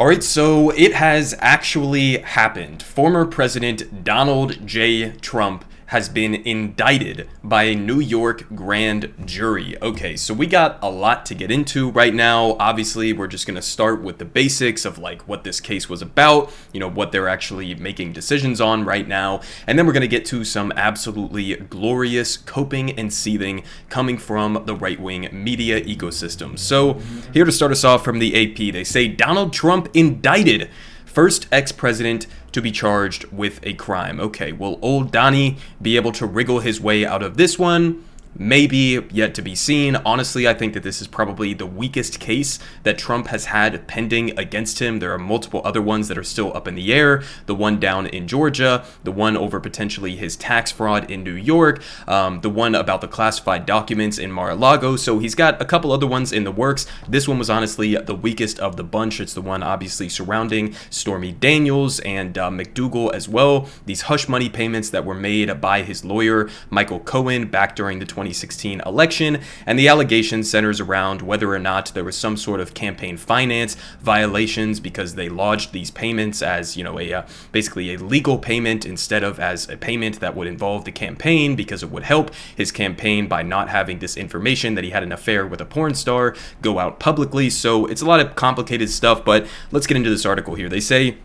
All right, so it has actually happened. Former President Donald J. Trump has been indicted by a New York grand jury. Okay, so we got a lot to get into right now. Obviously, we're just going to start with the basics of like what this case was about, what they're actually making decisions on right now. And then we're going to get to some absolutely glorious coping and seething coming from the right-wing media ecosystem. So here to start us off from the AP, they say Donald Trump indicted, first ex-president to be charged with a crime. Okay, will old Donnie be able to wriggle his way out of this one? Maybe, yet to be seen. Honestly, I think that this is probably the weakest case that Trump has had pending against him. There are multiple other ones that are still up in the air. The one down in Georgia, the one over potentially his tax fraud in New York, the one about the classified documents in Mar-a-Lago. So he's got a couple other ones in the works. This one was honestly the weakest of the bunch. It's the one obviously surrounding Stormy Daniels and McDougal as well. These hush money payments that were made by his lawyer, Michael Cohen, back during the 2016 election, and the allegation centers around whether or not there was some sort of campaign finance violations because they lodged these payments as, basically a legal payment instead of as a payment that would involve the campaign because it would help his campaign by not having this information that he had an affair with a porn star go out publicly. So it's a lot of complicated stuff, but let's get into this article here. They say,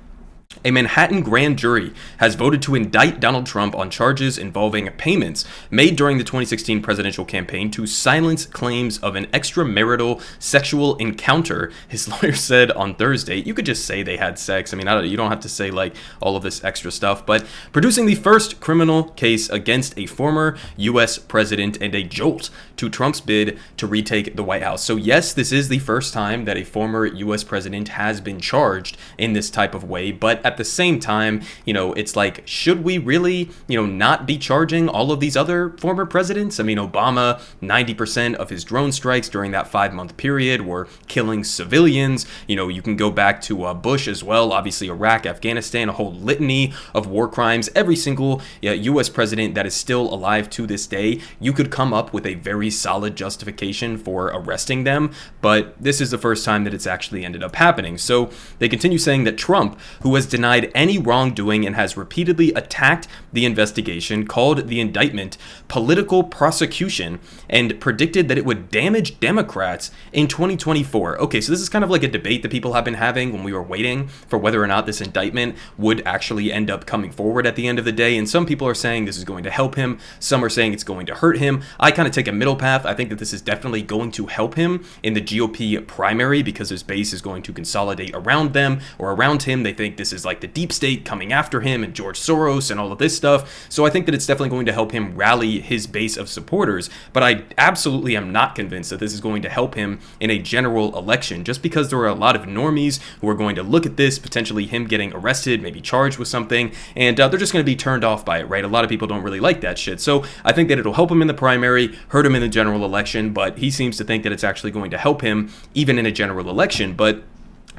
a Manhattan grand jury has voted to indict Donald Trump on charges involving payments made during the 2016 presidential campaign to silence claims of an extramarital sexual encounter, his lawyer said on Thursday. You could just say they had sex. I mean, you don't have to say like all of this extra stuff, but producing the first criminal case against a former U.S. president and a jolt to Trump's bid to retake the White House. So yes, this is the first time that a former U.S. president has been charged in this type of way, but at the same time, it's like, should we really, not be charging all of these other former presidents? I mean, Obama, 90% of his drone strikes during that 5-month period were killing civilians. You can go back to Bush as well, obviously Iraq, Afghanistan, a whole litany of war crimes. Every single U.S. president that is still alive to this day, you could come up with a very solid justification for arresting them, but this is the first time that it's actually ended up happening. So they continue saying that Trump, who has denied any wrongdoing and has repeatedly attacked the investigation, called the indictment political prosecution, and predicted that it would damage Democrats in 2024. Okay, so this is kind of like a debate that people have been having when we were waiting for whether or not this indictment would actually end up coming forward at the end of the day. And some people are saying this is going to help him. Some are saying it's going to hurt him. I kind of take a middle path. I think that this is definitely going to help him in the GOP primary because his base is going to consolidate around them or around him. They think this is like the deep state coming after him and George Soros and all of this stuff. So I think that it's definitely going to help him rally his base of supporters, but I absolutely am not convinced that this is going to help him in a general election, just because there are a lot of normies who are going to look at this, potentially him getting arrested, maybe charged with something, and they're just going to be turned off by it, right? A lot of people don't really like that shit. So I think that it'll help him in the primary, hurt him in the general election, but he seems to think that it's actually going to help him even in a general election. But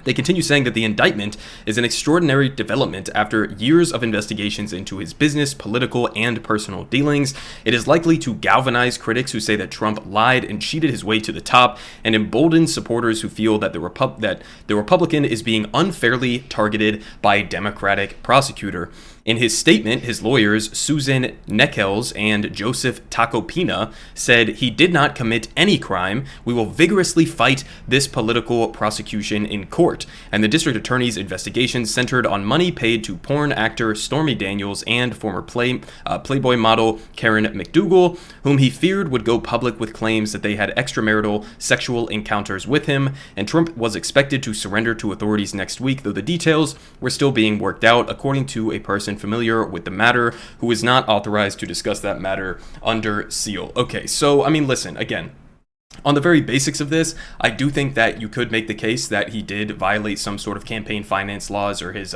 they continue saying that the indictment is an extraordinary development after years of investigations into his business, political, and personal dealings. It is likely to galvanize critics who say that Trump lied and cheated his way to the top, and embolden supporters who feel that the Republican is being unfairly targeted by a Democratic prosecutor. In his statement, his lawyers, Susan Neckels and Joseph Tacopina, said he did not commit any crime. We will vigorously fight this political prosecution in court. And the district attorney's investigation centered on money paid to porn actor Stormy Daniels and former Playboy model Karen McDougal, whom he feared would go public with claims that they had extramarital sexual encounters with him. And Trump was expected to surrender to authorities next week, though the details were still being worked out, according to a person familiar with the matter who is not authorized to discuss that matter under seal. Okay, so I mean, listen, again, on the very basics of this, I do think that you could make the case that he did violate some sort of campaign finance laws or his,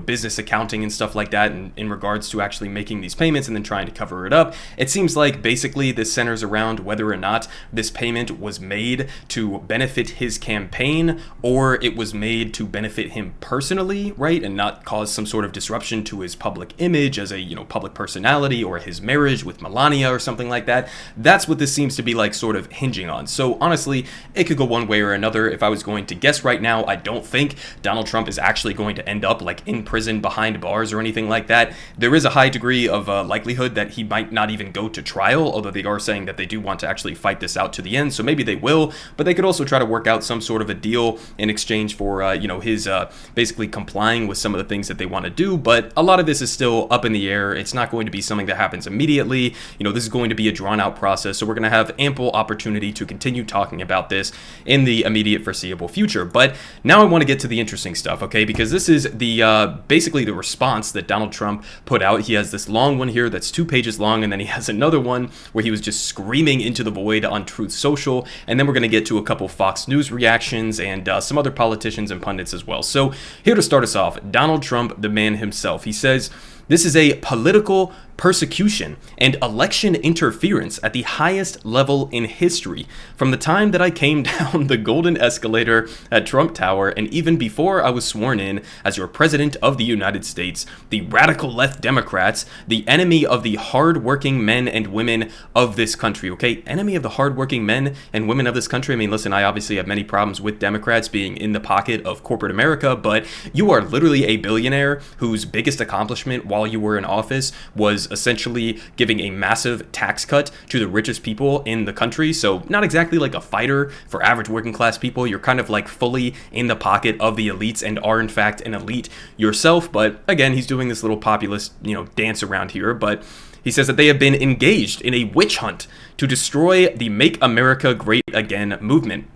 business accounting and stuff like that in regards to actually making these payments and then trying to cover it up. It seems like basically this centers around whether or not this payment was made to benefit his campaign or it was made to benefit him personally, right? And not cause some sort of disruption to his public image as a, public personality or his marriage with Melania or something like that. That's what this seems to be like sort of hinging verging on. So honestly, it could go one way or another. If I was going to guess right now, I don't think Donald Trump is actually going to end up like in prison behind bars or anything like that. There is a high degree of likelihood that he might not even go to trial, although they are saying that they do want to actually fight this out to the end. So maybe they will, but they could also try to work out some sort of a deal in exchange for, his basically complying with some of the things that they want to do. But a lot of this is still up in the air. It's not going to be something that happens immediately. This is going to be a drawn out process. So we're going to have ample opportunity to continue talking about this in the immediate foreseeable future. But now I want to get to the interesting stuff, okay? Because this is the basically the response that Donald Trump put out. He has this long one here that's 2 pages long, and then he has another one where he was just screaming into the void on Truth Social. And then we're going to get to a couple Fox News reactions and some other politicians and pundits as well. So here to start us off, Donald Trump, the man himself, he says, "This is a political persecution and election interference at the highest level in history. From the time that I came down the golden escalator at Trump Tower and even before I was sworn in as your president of the United States, the radical left Democrats, the enemy of the hardworking men and women of this country," okay? Enemy of the hardworking men and women of this country. I mean, listen, I obviously have many problems with Democrats being in the pocket of corporate America, but you are literally a billionaire whose biggest accomplishment while you were in office was essentially giving a massive tax cut to the richest people in the country. So not exactly like a fighter for average working class people. You're kind of like fully in the pocket of the elites and are in fact an elite yourself. But again, he's doing this little populist, dance around here. But he says that they have been engaged in a witch hunt to destroy the Make America Great Again movement.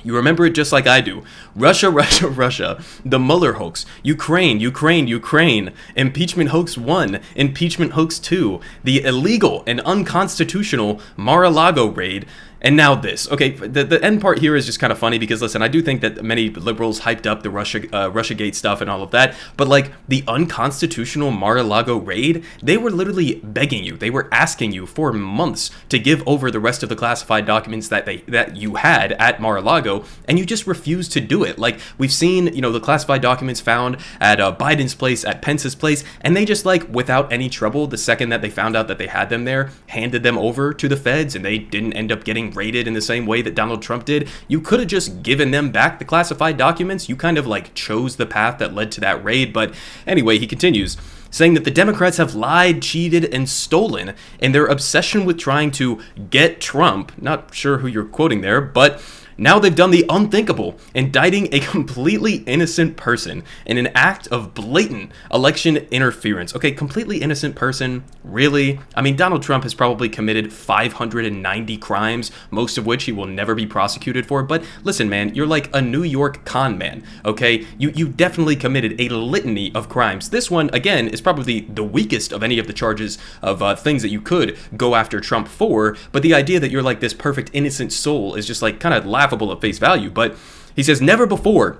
You remember it just like I do. Russia, Russia, Russia. The Mueller hoax. Ukraine, Ukraine, Ukraine. Impeachment hoax 1. Impeachment hoax 2. The illegal and unconstitutional Mar-a-Lago raid. And now this. Okay, the end part here is just kind of funny because, listen, I do think that many liberals hyped up the Russiagate stuff and all of that, but like the unconstitutional Mar-a-Lago raid, they were literally begging you. They were asking you for months to give over the rest of the classified documents that you had at Mar-a-Lago, and you just refused to do it. Like, we've seen, the classified documents found at Biden's place, at Pence's place, and they just, like, without any trouble, the second that they found out that they had them there, handed them over to the feds, and they didn't end up getting raided in the same way that Donald Trump did. You could have just given them back the classified documents. You kind of like chose the path that led to that raid. But anyway, he continues, saying that the Democrats have lied, cheated, and stolen in their obsession with trying to get Trump. Not sure who you're quoting there, but now they've done the unthinkable, indicting a completely innocent person in an act of blatant election interference. Okay, completely innocent person, really? I mean, Donald Trump has probably committed 590 crimes, most of which he will never be prosecuted for. But listen, man, you're like a New York con man, okay? You definitely committed a litany of crimes. This one, again, is probably the weakest of any of the charges of things that you could go after Trump for. But the idea that you're like this perfect innocent soul is just like kind of laughable at face value. But he says, never before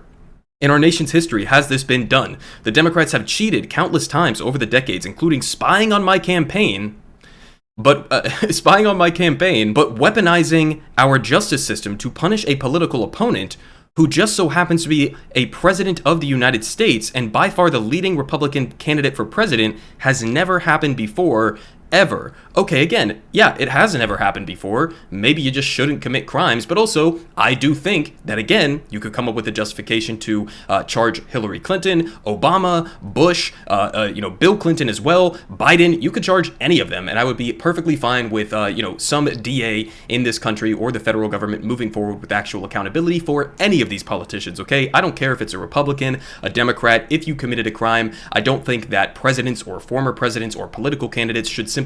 in our nation's history has this been done. The Democrats have cheated countless times over the decades, including spying on my campaign, but weaponizing our justice system to punish a political opponent who just so happens to be a president of the United States and by far the leading Republican candidate for president, has never happened before, ever. Okay, again, yeah, it has never happened before. Maybe you just shouldn't commit crimes, but also, I do think that, again, you could come up with a justification to charge Hillary Clinton, Obama, Bush, Bill Clinton as well, Biden. You could charge any of them, and I would be perfectly fine with, some DA in this country or the federal government moving forward with actual accountability for any of these politicians, okay? I don't care if it's a Republican, a Democrat. If you committed a crime, I don't think that presidents or former presidents or political candidates should simply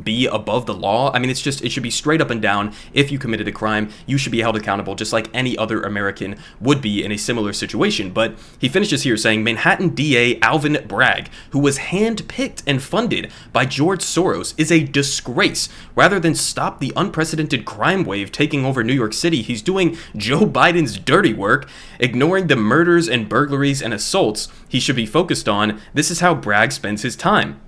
be above the law. I mean, it should be straight up and down. If you committed a crime, you should be held accountable just like any other American would be in a similar situation. But he finishes here saying, Manhattan DA Alvin Bragg, who was handpicked and funded by George Soros, is a disgrace. Rather than stop the unprecedented crime wave taking over New York City, he's doing Joe Biden's dirty work, ignoring the murders and burglaries and assaults he should be focused on. This is how Bragg spends his time.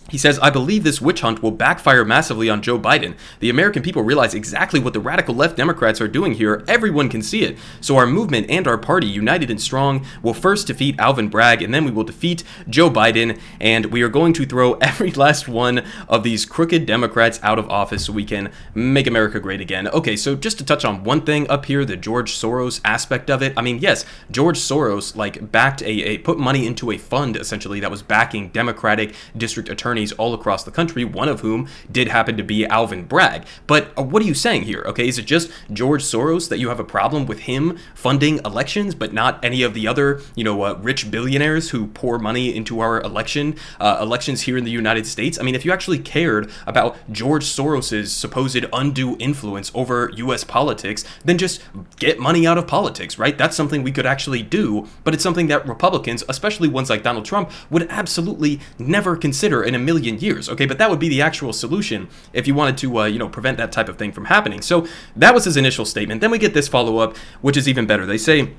He says, I believe this witch hunt will backfire massively on Joe Biden. The American people realize exactly what the radical left Democrats are doing here. Everyone can see it. So our movement and our party, united and strong, will first defeat Alvin Bragg, and then we will defeat Joe Biden, and we are going to throw every last one of these crooked Democrats out of office so we can make America great again. Okay, so just to touch on one thing up here, the George Soros aspect of it. I mean, yes, George Soros backed put money into a fund essentially that was backing Democratic district attorneys all across the country, one of whom did happen to be Alvin Bragg. But what are you saying here? Okay, is it just George Soros that you have a problem with him funding elections, but not any of the other, rich billionaires who pour money into our elections here in the United States? I mean, if you actually cared about George Soros's supposed undue influence over U.S. politics, then just get money out of politics, right? That's something we could actually do, but it's something that Republicans, especially ones like Donald Trump, would absolutely never consider in a million years, okay? But that would be the actual solution if you wanted to, prevent that type of thing from happening. So that was his initial statement. Then we get this follow-up, which is even better. They say,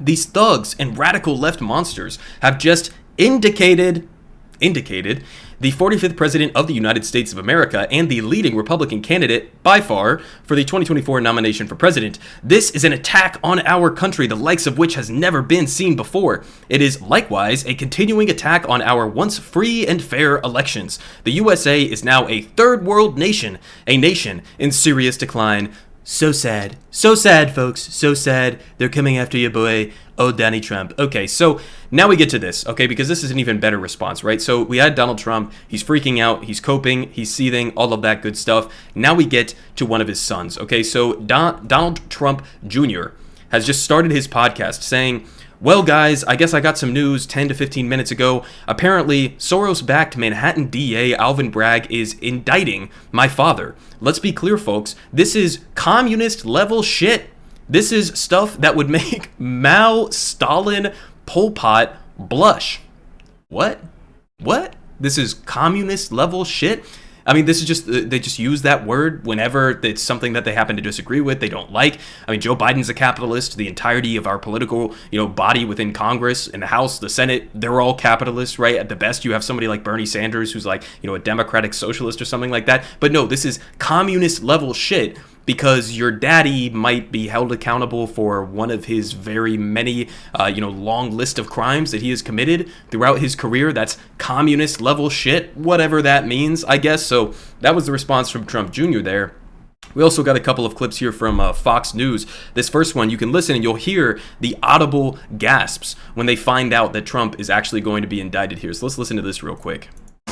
these thugs and radical left monsters have just indicated the 45th president of the United States of America and the leading Republican candidate by far for the 2024 nomination for president. This is an attack on our country, the likes of which has never been seen before. It is likewise a continuing attack on our once free and fair elections. The USA is now a third world nation, a nation in serious decline. So sad, folks, so sad. They're coming after your boy, old Donnie Trump. Okay, so now we get to this, okay, because this is an even better response, right? So we had Donald Trump, he's freaking out, he's coping, he's seething, all of that good stuff. Now we get to one of his sons, okay? So Donald Trump Jr. has just started his podcast saying, well, guys, I guess I got some news 10 to 15 minutes ago. Apparently, Soros-backed Manhattan DA Alvin Bragg is indicting my father. Let's be clear, folks. This is communist-level shit. This is stuff that would make Mao, Stalin, Pol Pot blush. What? This is communist-level shit? I mean, this is just, they just use that word whenever it's something that they happen to disagree with, they don't like. I mean, Joe Biden's a capitalist. The entirety of our political, body within Congress and the House, the Senate, they're all capitalists, right? At the best, you have somebody like Bernie Sanders who's like, a democratic socialist or something like that. But no, this is communist level shit, because your daddy might be held accountable for one of his very many, long list of crimes that he has committed throughout his career. That's communist level shit, whatever that means, I guess. So that was the response from Trump Jr. there. We also got a couple of clips here from Fox News. This first one, you can listen and you'll hear the audible gasps when they find out that Trump is actually going to be indicted here. So let's listen to this real quick.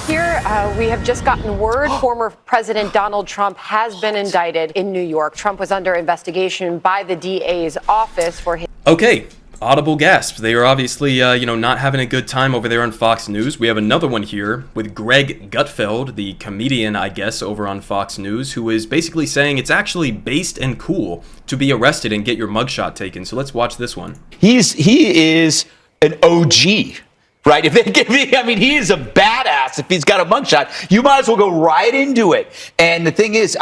Here, we have just gotten word former President Donald Trump has been indicted in New York. Trump was under investigation by the DA's office for his... Okay, audible gasps. They are obviously, not having a good time over there on Fox News. We have another one here with Greg Gutfeld, the comedian, I guess, over on Fox News, who is basically saying it's actually based and cool to be arrested and get your mugshot taken. So let's watch this one. He is an OG. Right? If they give me, he is a badass. If he's got a mugshot, you might as well go right into it. And the thing is,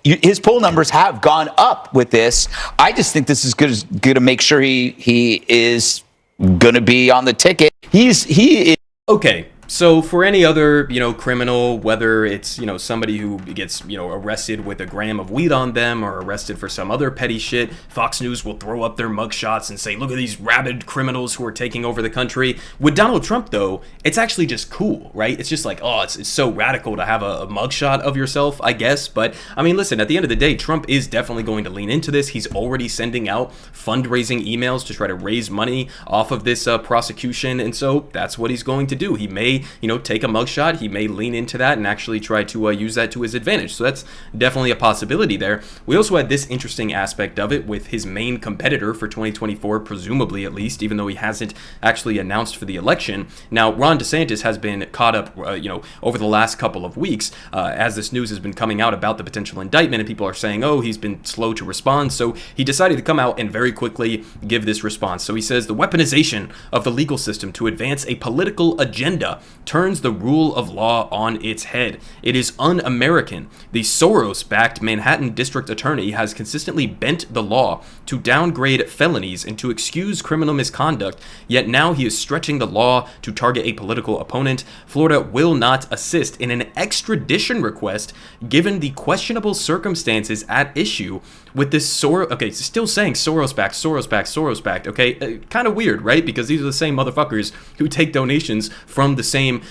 his poll numbers have gone up with this. I just think this is going to make sure he is going to be on the ticket. He is okay. So for any other, criminal, whether it's, somebody who gets, arrested with a gram of weed on them or arrested for some other petty shit, Fox News will throw up their mugshots and say, look at these rabid criminals who are taking over the country. With Donald Trump, though, it's actually just cool, right? It's just like, oh, it's so radical to have a mugshot of yourself, I guess. But, listen, at the end of the day, Trump is definitely going to lean into this. He's already sending out fundraising emails to try to raise money off of this prosecution. And so that's what he's going to do. He may take a mugshot. He may lean into that and actually try to use that to his advantage. So that's definitely a possibility there. We also had this interesting aspect of it with his main competitor for 2024, presumably at least, even though he hasn't actually announced for the election. Now, Ron DeSantis has been caught up, over the last couple of weeks as this news has been coming out about the potential indictment, and people are saying, oh, he's been slow to respond. So he decided to come out and very quickly give this response. So he says the weaponization of the legal system to advance a political agenda turns the rule of law on its head. It is un-American. The Soros-backed Manhattan district attorney has consistently bent the law to downgrade felonies and to excuse criminal misconduct, yet now he is stretching the law to target a political opponent. Florida will not assist in an extradition request given the questionable circumstances at issue with this still saying Soros-backed, okay? Kind of weird, right? Because these are the same motherfuckers who take donations from the same,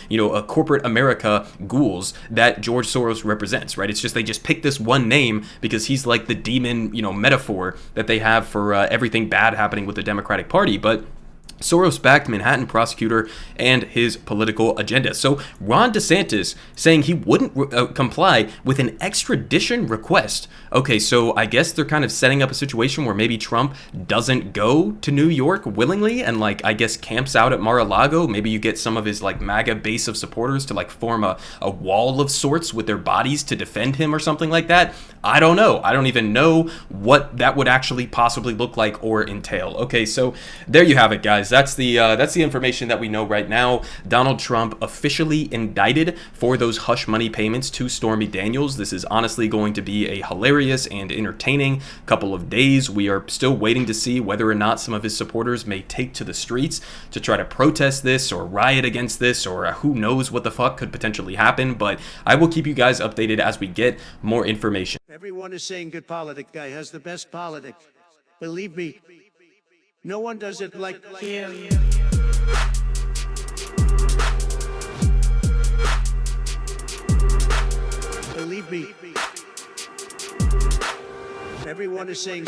corporate America ghouls that George Soros represents, right? It's just they just pick this one name because he's like the demon, metaphor that they have for everything bad happening with the Democratic Party. But Soros-backed Manhattan prosecutor and his political agenda. So Ron DeSantis saying he wouldn't comply with an extradition request. Okay, so I guess they're kind of setting up a situation where maybe Trump doesn't go to New York willingly and I guess camps out at Mar-a-Lago. Maybe you get some of his MAGA base of supporters to form a wall of sorts with their bodies to defend him or something like that. I don't know. I don't even know what that would actually possibly look like or entail. Okay, so there you have it, guys. That's the information that we know right now. Donald Trump officially indicted for those hush money payments to Stormy Daniels. This is honestly going to be a hilarious and entertaining couple of days. We are still waiting to see whether or not some of his supporters may take to the streets to try to protest this or riot against this, or who knows what the fuck could potentially happen. But I will keep you guys updated as we get more information. Everyone is saying good Politic guy has the best Politic. Believe me, no one does it like him. Believe me, everyone is saying